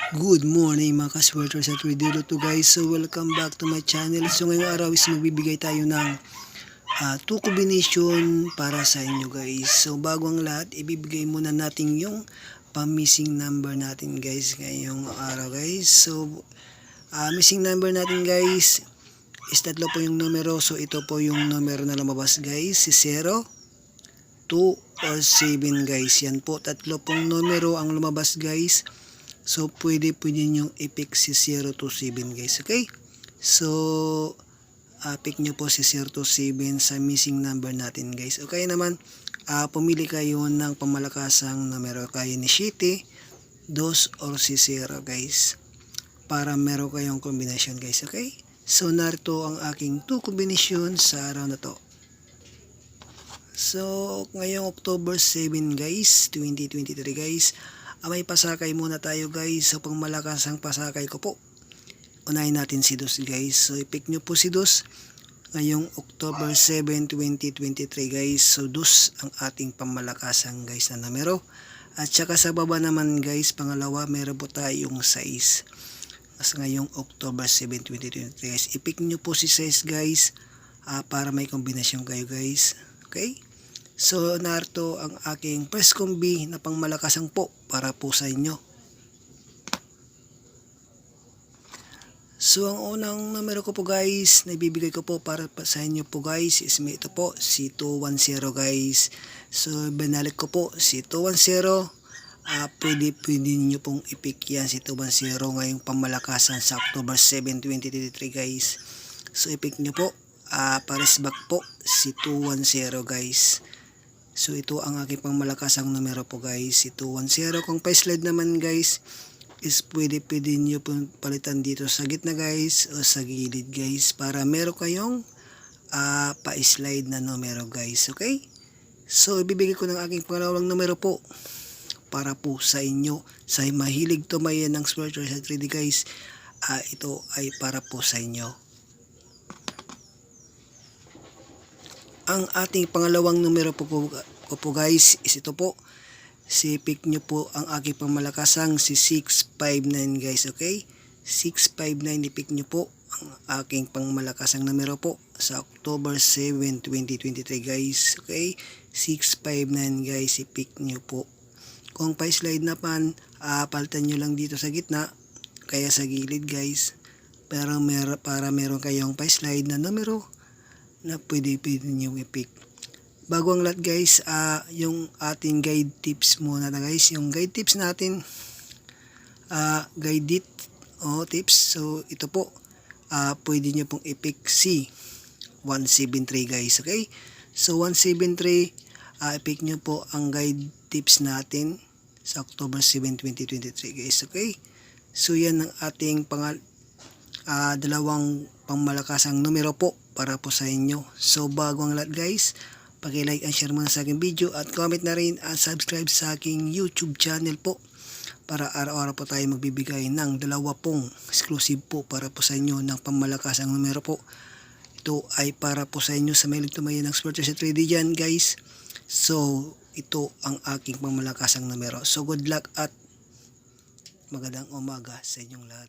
Good morning mga kaswerters at Ridilo to guys. So welcome back to my channel. So ngayong araw is magbibigay tayo ng 2 combination para sa inyo guys. So bago ang lahat, ibibigay muna natin yung missing number natin guys ngayong araw guys. So missing number natin guys is tatlo po yung numero. So ito po yung numero na lumabas guys, si 0, 2 or 7 guys. Yan po, tatlo pong numero ang lumabas guys. So pwede nyo i-pick si 0 to 7 guys, okay? So pick nyo po si 0 to 7 sa missing number natin guys. Okay naman, pumili kayo ng pamalakasang numero, kayo ni 7, 2 or si 0 guys, para meron kayong combination guys, okay? So narito ang aking 2 combination sa araw na to. So ngayong October 7 guys, 2023 guys, may pasakay muna tayo guys. So pang malakas ang pasakay ko po, unahin natin si 2 guys. So i-pick nyo po si 2 ngayong October 7, 2023 guys. So 2 ang ating pamamalakasang guys na numero. At saka sa baba naman guys, pangalawa, meron po tayong 6. As ngayong October 7, 2023 guys, i-pick nyo po si 6 guys, para may kombinasyon kayo guys, okay? So narito ang aking first combi na pangmalakasang po para po sa inyo. So ang unang numero ko po guys na ibibigay ko po para sa inyo po guys is ito po, si 210 guys. So binalik ko po si 210. Pwede niyo pong i-pick yan si 210 ngayong pamalakasan sa October 7, 2023 guys. So i-pick nyo po, pares back po si 210 guys. So ito ang aking pangmalakasang numero po guys, si 210. Kung pa-slide naman guys, is pwede nyo po palitan dito sa gitna guys o sa gilid guys, para meron kayong pa-slide na numero guys, okay? So ibibigay ko ng aking pangalawang numero po para po sa inyo, sa mahilig tumayan ng Swerter sa 3D guys. Ito ay para po sa inyo. Ang ating pangalawang numero po guys is ito po. Si pick nyo po ang aking pangmalakasang si 659 guys, okay? 659, i-pick nyo po ang aking pangmalakasang numero po sa October 7, 2023 guys, okay? 659 guys, i-pick nyo po. Kung pa-slide na pan, palitan nyo lang dito sa gitna, kaya sa gilid guys, pero para meron kayong pa-slide na numero na pwede nyo i-pick. Bago ang lahat guys, yung ating guide tips muna na guys. Yung guide tips natin, tips. So ito po, pwede nyo pong i-pick si 173 guys, okay? So 173, i-pick nyo po ang guide tips natin sa October 7, 2023 guys, okay? So yan ang ating dalawang pangmalakasang numero po para po sa inyo. So bago ang lahat guys, paki-like and share muna sa aking video at comment na rin at subscribe sa aking YouTube channel po, para araw-araw po tayo magbibigay ng 2 exclusive po para po sa inyo ng pangmalakasang numero po. Ito ay para po sa inyo sa mahilig tumayan ng Swerter sa 3D dyan guys. So ito ang aking pangmalakasang numero. So good luck at magandang umaga sa inyong lahat.